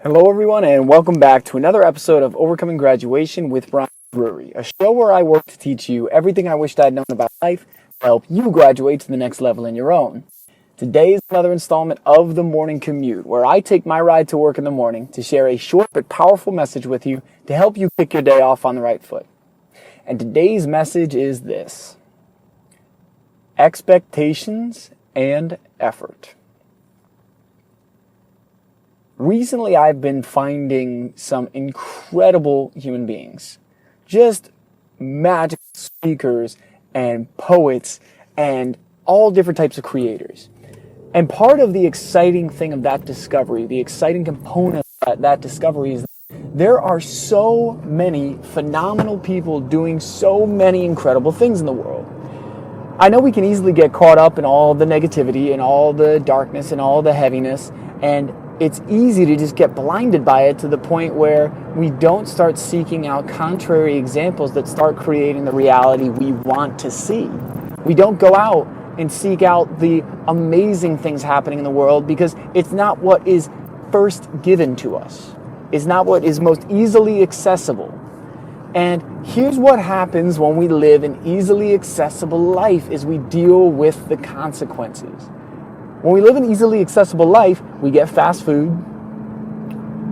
Hello, everyone, and welcome back to another episode of Overcoming Graduation with Brian Brewery, a show where I work to teach you everything I wished I'd known about life to help you graduate to the next level in your own. Today is another installment of the Morning Commute, where I take my ride to work in the morning to share a short but powerful message with you to help you kick your day off on the right foot. And today's message is this: expectations and effort. Recently, I've been finding some incredible human beings, just magical speakers and poets and all different types of creators. And part of the exciting thing of that discovery, the exciting component of that discovery is that there are so many phenomenal people doing so many incredible things in the world. I know we can easily get caught up in all the negativity and all the darkness and all the heaviness, and it's easy to just get blinded by it to the point where we don't start seeking out contrary examples that start creating the reality we want to see. We don't go out and seek out the amazing things happening in the world because it's not what is first given to us. It's not what is most easily accessible. And here's what happens when we live an easily accessible life is we deal with the consequences. When we live an easily accessible life, we get fast food.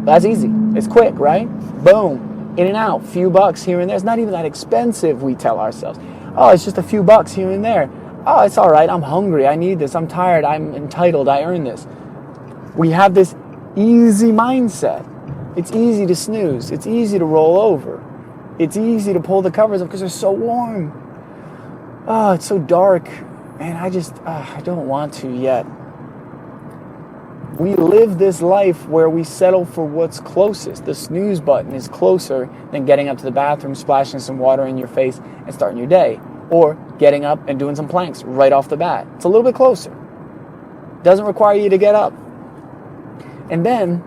That's easy. It's quick, right? Boom. In and out. Few bucks here and there. It's not even that expensive, we tell ourselves. Oh, it's just a few bucks here and there. Oh, it's all right. I'm hungry. I need this. I'm tired. I'm entitled. I earn this. We have this easy mindset. It's easy to snooze. It's easy to roll over. It's easy to pull the covers up because they're so warm. Oh, it's so dark. And I don't want to yet. We live this life where we settle for what's closest. The snooze button is closer than getting up to the bathroom, splashing some water in your face, and starting your day. Or getting up and doing some planks right off the bat. It's a little bit closer. Doesn't require you to get up. And then,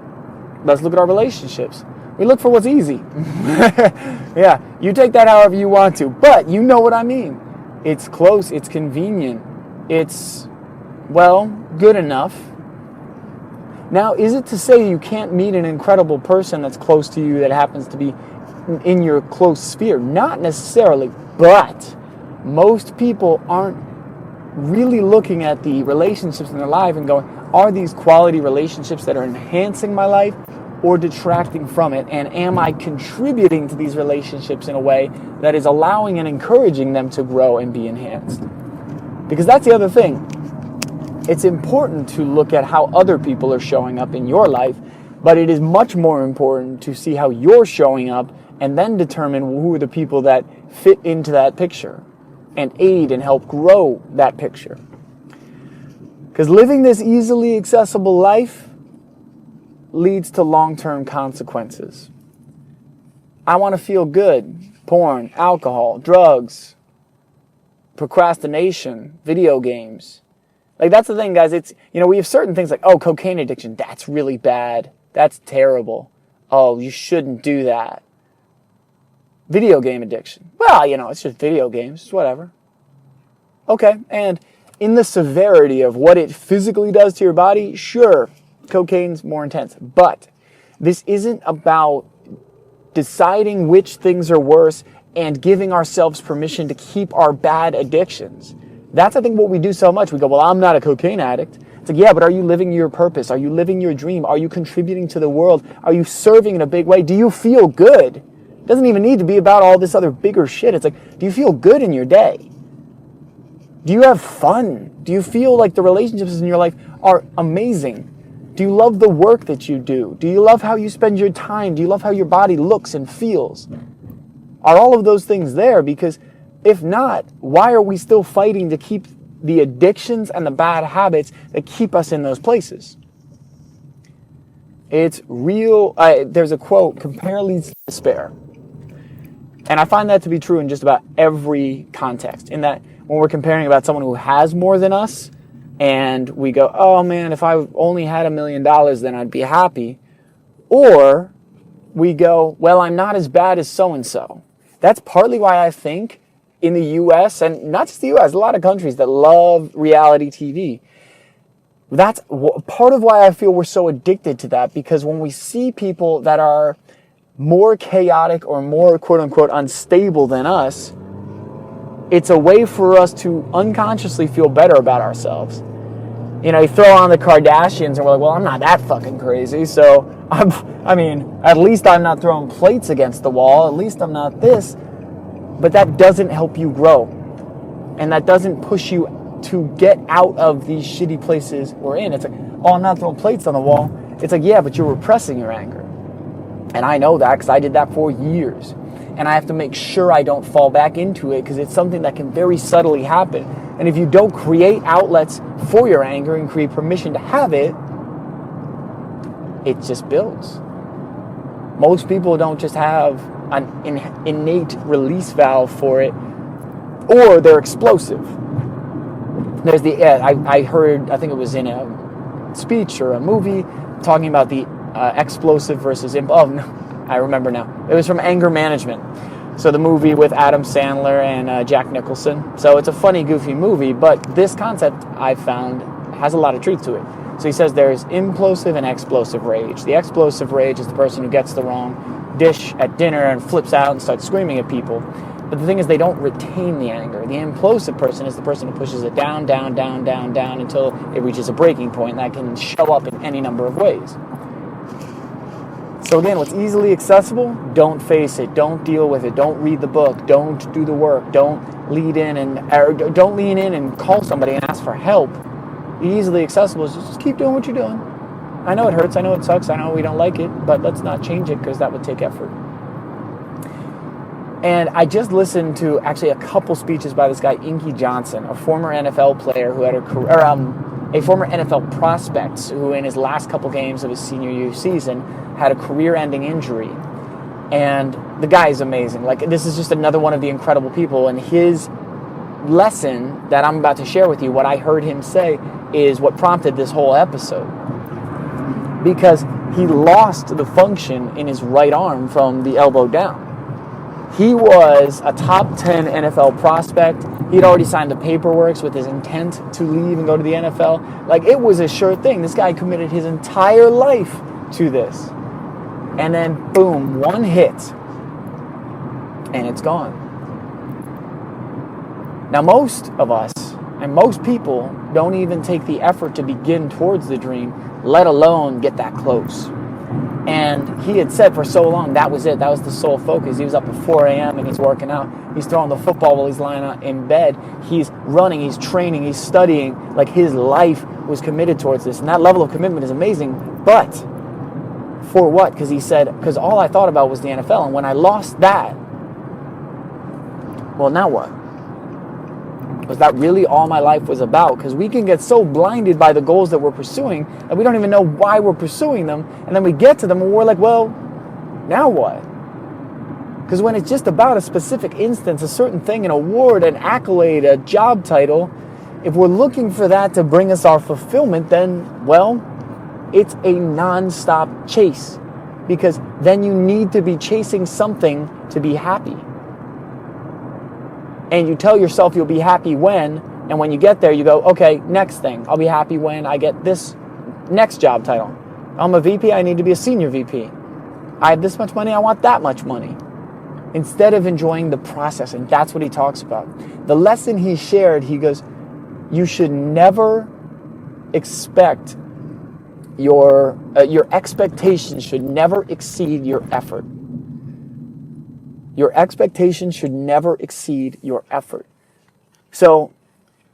let's look at our relationships. We look for what's easy. Yeah, you take that however you want to, but you know what I mean. It's close, it's convenient, it's, well, good enough. Now, is it to say you can't meet an incredible person that's close to you that happens to be in your close sphere? Not necessarily, but most people aren't really looking at the relationships in their life and going, are these quality relationships that are enhancing my life or detracting from it? And am I contributing to these relationships in a way that is allowing and encouraging them to grow and be enhanced? Because that's the other thing. It's important to look at how other people are showing up in your life, but it is much more important to see how you're showing up and then determine who are the people that fit into that picture and aid and help grow that picture. Because living this easily accessible life leads to long-term consequences. I want to feel good. Porn, alcohol, drugs, procrastination, video games. Like, that's the thing, guys. It's, we have certain things like, oh, cocaine addiction. That's really bad. That's terrible. Oh, you shouldn't do that. Video game addiction. Well, it's just video games. It's whatever. Okay, and in the severity of what it physically does to your body, sure, cocaine's more intense. But this isn't about deciding which things are worse and giving ourselves permission to keep our bad addictions. That's, I think, what we do so much. We go, well, I'm not a cocaine addict. It's like, yeah, but are you living your purpose? Are you living your dream? Are you contributing to the world? Are you serving in a big way? Do you feel good? It doesn't even need to be about all this other bigger shit. It's like, do you feel good in your day? Do you have fun? Do you feel like the relationships in your life are amazing? Do you love the work that you do? Do you love how you spend your time? Do you love how your body looks and feels? Are all of those things there? Because if not, why are we still fighting to keep the addictions and the bad habits that keep us in those places? It's real. There's a quote, compare leads to despair. And I find that to be true in just about every context. In that when we're comparing about someone who has more than us, and we go, oh man, if I only had $1 million, then I'd be happy. Or we go, well, I'm not as bad as so-and-so. That's partly why I think in the U.S., and not just the U.S., a lot of countries that love reality TV, That's part of why I feel we're so addicted to that, because when we see people that are more chaotic or more quote-unquote unstable than us, it's a way for us to unconsciously feel better about ourselves. You know, you throw on the Kardashians and we're like, well, I'm not that fucking crazy, so at least I'm not throwing plates against the wall, at least I'm not this. But that doesn't help you grow. And that doesn't push you to get out of these shitty places we're in. It's like, oh, I'm not throwing plates on the wall. It's like, yeah, but you're repressing your anger. And I know that because I did that for years. And I have to make sure I don't fall back into it, because it's something that can very subtly happen. And if you don't create outlets for your anger and create permission to have it, it just builds. Most people don't just have an innate release valve for it, or they're explosive. There's I heard, I think it was in a speech or a movie, talking about the explosive versus I remember now. It was from Anger Management. So the movie with Adam Sandler and Jack Nicholson. So it's a funny, goofy movie, but this concept I found has a lot of truth to it. So he says there's implosive and explosive rage. The explosive rage is the person who gets the wrong dish at dinner and flips out and starts screaming at people. But the thing is, they don't retain the anger. The implosive person is the person who pushes it down, down, down, down, down until it reaches a breaking point, and that can show up in any number of ways. So again, what's easily accessible, don't face it, don't deal with it, don't read the book, don't do the work, don't lean in and call somebody and ask for help. Easily accessible is just keep doing what you're doing. I know it hurts, I know it sucks, I know we don't like it, but let's not change it, because that would take effort. And I just listened to actually a couple speeches by this guy, Inky Johnson, a former NFL player who had a former NFL prospect who in his last couple games of his senior year season had a career-ending injury. And the guy is amazing. Like, this is just another one of the incredible people. And his lesson that I'm about to share with you, what I heard him say, is what prompted this whole episode. Because he lost the function in his right arm from the elbow down. He was a top 10 NFL prospect. He'd already signed the paperwork with his intent to leave and go to the NFL. Like, it was a sure thing. This guy committed his entire life to this. And then, boom, one hit. And it's gone. Now, most of us and most people don't even take the effort to begin towards the dream, let alone get that close. And he had said for so long that was it. That was the sole focus. He was up at 4 a.m. and he's working out. He's throwing the football while he's lying out in bed. He's running, he's training, he's studying. Like, his life was committed towards this. And that level of commitment is amazing. But for what? Because he said, because all I thought about was the NFL. And when I lost that, well, now what? Was that really all my life was about? Because we can get so blinded by the goals that we're pursuing that we don't even know why we're pursuing them. And then we get to them and we're like, well, now what? Because when it's just about a specific instance, a certain thing, an award, an accolade, a job title, if we're looking for that to bring us our fulfillment, then, well, it's a non-stop chase. Because then you need to be chasing something to be happy. And you tell yourself you'll be happy when, and when you get there, you go, okay, next thing. I'll be happy when I get this next job title. I'm a VP, I need to be a senior VP. I have this much money, I want that much money. Instead of enjoying the process, and that's what he talks about. The lesson he shared, he goes, you should never expect your expectations should never exceed your effort. Your expectations should never exceed your effort. So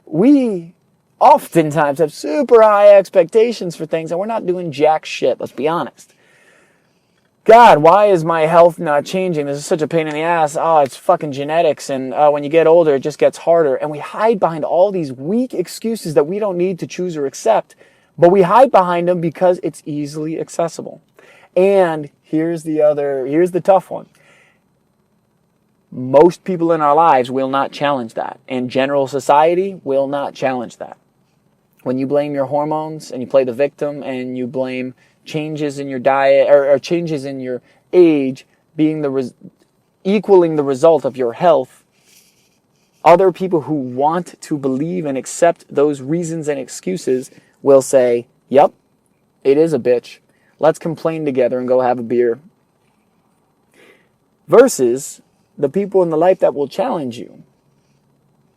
we oftentimes have super high expectations for things and we're not doing jack shit, let's be honest. God, why is my health not changing? This is such a pain in the ass. Oh, it's fucking genetics. And when you get older, it just gets harder. And we hide behind all these weak excuses that we don't need to choose or accept. But we hide behind them because it's easily accessible. And here's the tough one. Most people in our lives will not challenge that. And general society will not challenge that. When you blame your hormones and you play the victim and you blame changes in your diet or changes in your age being equaling the result of your health, other people who want to believe and accept those reasons and excuses will say, yep, it is a bitch. Let's complain together and go have a beer. Versus the people in the life that will challenge you.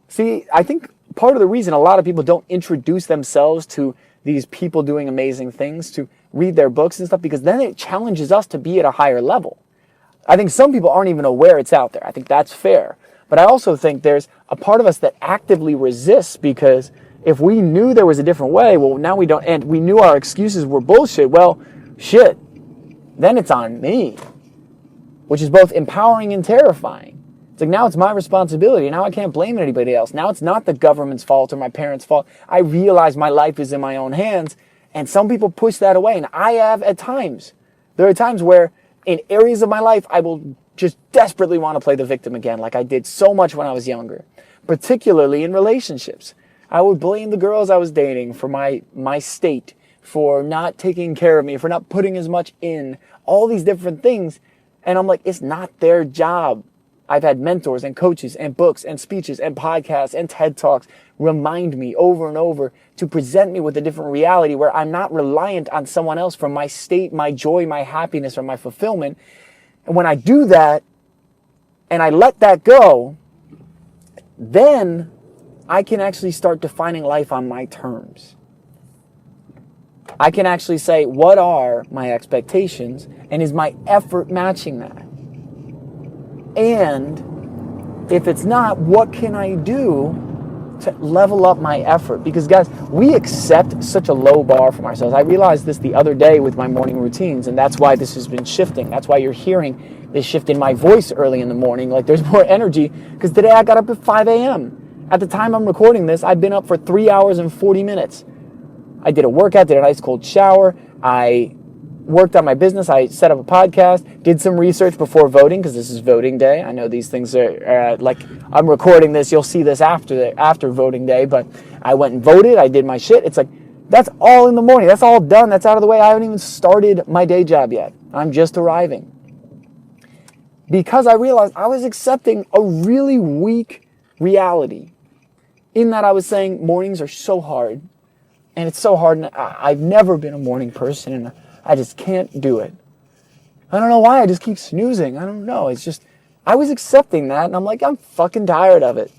See, I think part of the reason a lot of people don't introduce themselves to these people doing amazing things, to read their books and stuff, because then it challenges us to be at a higher level. I think some people aren't even aware it's out there. I think that's fair. But I also think there's a part of us that actively resists, because if we knew there was a different way, well, now we don't, and we knew our excuses were bullshit, well, shit, then it's on me, which is both empowering and terrifying. It's like, now it's my responsibility. Now I can't blame anybody else. Now it's not the government's fault or my parents' fault. I realize my life is in my own hands, and some people push that away, and I have at times. There are times where in areas of my life, I will just desperately want to play the victim again, like I did so much when I was younger, particularly in relationships. I would blame the girls I was dating for my state, for not taking care of me, for not putting as much in, all these different things. And I'm like, it's not their job. I've had mentors and coaches and books and speeches and podcasts and TED Talks remind me over and over to present me with a different reality where I'm not reliant on someone else for my state, my joy, my happiness, or my fulfillment. And when I do that and I let that go, then I can actually start defining life on my terms. I can actually say, what are my expectations, and is my effort matching that? And if it's not, what can I do to level up my effort? Because guys, we accept such a low bar from ourselves. I realized this the other day with my morning routines, and that's why this has been shifting. That's why you're hearing this shift in my voice early in the morning. Like, there's more energy, because today I got up at 5 a.m. At the time I'm recording this, I've been up for 3 hours and 40 minutes. I did a workout, did a nice cold shower. I worked on my business. I set up a podcast, did some research before voting, because this is voting day. I know these things are like, I'm recording this. You'll see this after voting day, but I went and voted. I did my shit. It's like, that's all in the morning. That's all done. That's out of the way. I haven't even started my day job yet. I'm just arriving. Because I realized I was accepting a really weak reality, in that I was saying mornings are so hard. And it's so hard, and I've never been a morning person, and I just can't do it. I don't know why, I just keep snoozing. I don't know, it's just, I was accepting that, and I'm like, I'm fucking tired of it.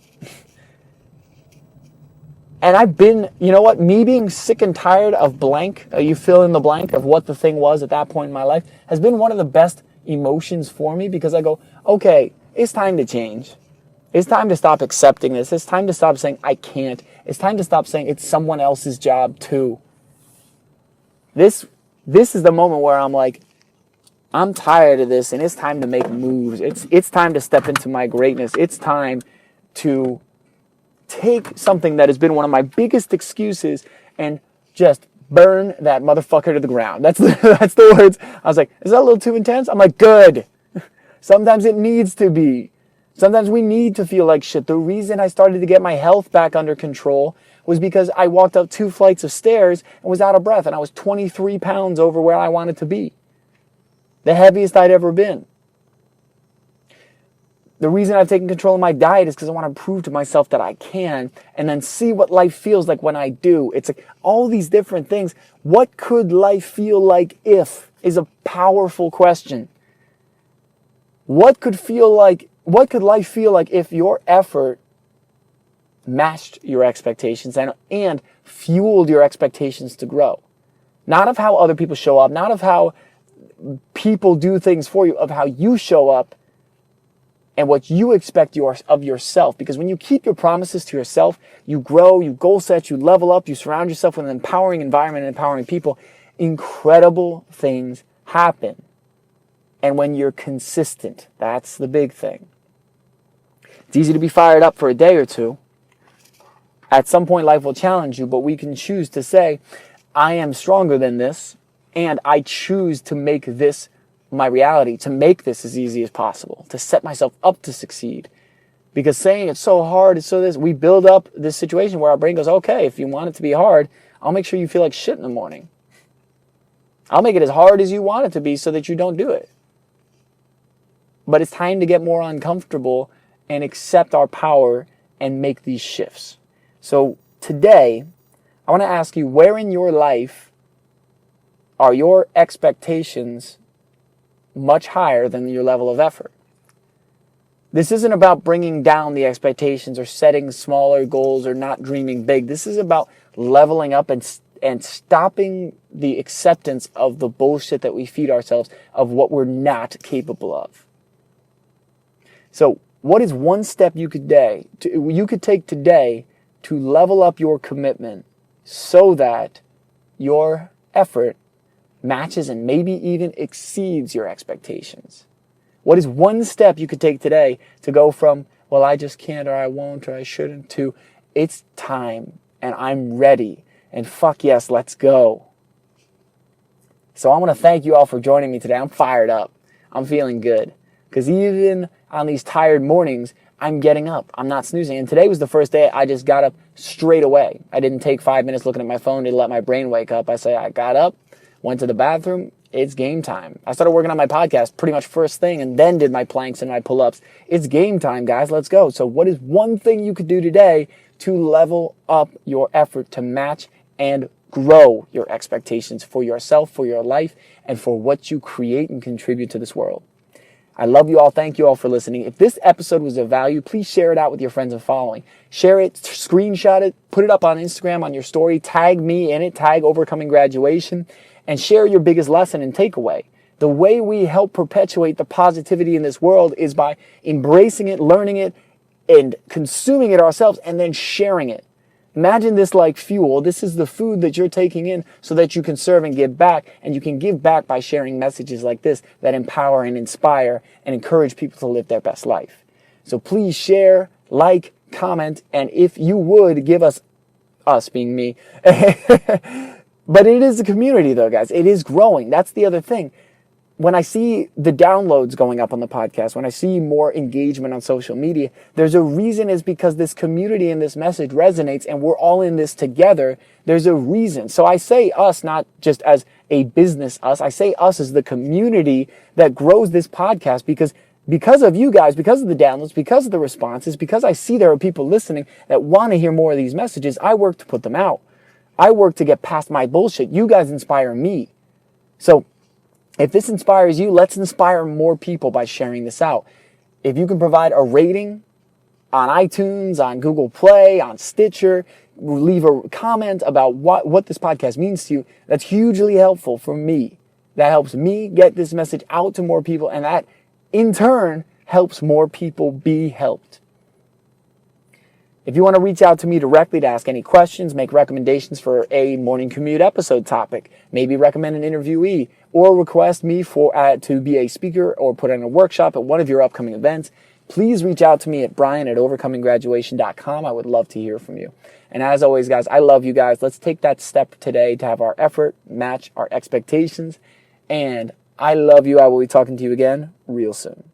And I've been, you know what, me being sick and tired of blank, you fill in the blank of what the thing was at that point in my life, has been one of the best emotions for me, because I go, okay, it's time to change. It's time to stop accepting this. It's time to stop saying, I can't. It's time to stop saying it's someone else's job too. This is the moment where I'm like, I'm tired of this, and it's time to make moves. It's time to step into my greatness. It's time to take something that has been one of my biggest excuses and just burn that motherfucker to the ground. That's the words. I was like, is that a little too intense? I'm like, good. Sometimes it needs to be. Sometimes we need to feel like shit. The reason I started to get my health back under control was because I walked up 2 flights of stairs and was out of breath, and I was 23 pounds over where I wanted to be. The heaviest I'd ever been. The reason I've taken control of my diet is because I want to prove to myself that I can, and then see what life feels like when I do. It's like all these different things. What could life feel like if is a powerful question. What could life feel like if your effort matched your expectations and fueled your expectations to grow? Not of how other people show up, not of how people do things for you, of how you show up and what you expect of yourself. Because when you keep your promises to yourself, you grow, you goal set, you level up, you surround yourself with an empowering environment and empowering people, incredible things happen. And when you're consistent, that's the big thing. It's easy to be fired up for a day or two. At some point, life will challenge you, but we can choose to say, I am stronger than this, and I choose to make this my reality, to make this as easy as possible, to set myself up to succeed. Because saying it's so hard, it's so this, we build up this situation where our brain goes, okay, if you want it to be hard, I'll make sure you feel like shit in the morning. I'll make it as hard as you want it to be so that you don't do it. But it's time to get more uncomfortable and accept our power and make these shifts. So today, I want to ask you, where in your life are your expectations much higher than your level of effort? This isn't about bringing down the expectations or setting smaller goals or not dreaming big. This is about leveling up and stopping the acceptance of the bullshit that we feed ourselves of what we're not capable of. So, what is one step you could take today to level up your commitment so that your effort matches and maybe even exceeds your expectations? What is one step you could take today to go from, well, I just can't, or I won't, or I shouldn't, to it's time and I'm ready and fuck yes, let's go. So I want to thank you all for joining me today. I'm fired up. I'm feeling good. Because even on these tired mornings, I'm getting up. I'm not snoozing. And today was the first day I just got up straight away. I didn't take 5 minutes looking at my phone to let my brain wake up. I got up, went to the bathroom. It's game time. I started working on my podcast pretty much first thing and then did my planks and my pull-ups. It's game time, guys. Let's go. So what is one thing you could do today to level up your effort to match and grow your expectations for yourself, for your life, and for what you create and contribute to this world? I love you all. Thank you all for listening. If this episode was of value, please share it out with your friends and following. Share it, screenshot it, put it up on Instagram, on your story, tag me in it, tag Overcoming Graduation, and share your biggest lesson and takeaway. The way we help perpetuate the positivity in this world is by embracing it, learning it, and consuming it ourselves, and then sharing it. Imagine this like fuel. This is the food that you're taking in so that you can serve and give back. And you can give back by sharing messages like this that empower and inspire and encourage people to live their best life. So please share, like, comment, and if you would give us being me. But it is a community though, guys. It is growing. That's the other thing. When I see the downloads going up on the podcast, when I see more engagement on social media, there's a reason. Is because this community and this message resonates and we're all in this together. There's a reason. So I say us not just as a business us. I say us as the community that grows this podcast because of you guys, because of the downloads, because of the responses, because I see there are people listening that want to hear more of these messages. I work to put them out. I work to get past my bullshit. You guys inspire me. So if this inspires you, let's inspire more people by sharing this out. If you can provide a rating on iTunes, on Google Play, on Stitcher, leave a comment about what this podcast means to you, that's hugely helpful for me. That helps me get this message out to more people, and that, in turn, helps more people be helped. If you want to reach out to me directly to ask any questions, make recommendations for a morning commute episode topic, maybe recommend an interviewee, or request me to be a speaker or put on a workshop at one of your upcoming events, please reach out to me at brian@overcominggraduation.com. I would love to hear from you. And as always, guys, I love you guys. Let's take that step today to have our effort match our expectations. And I love you. I will be talking to you again real soon.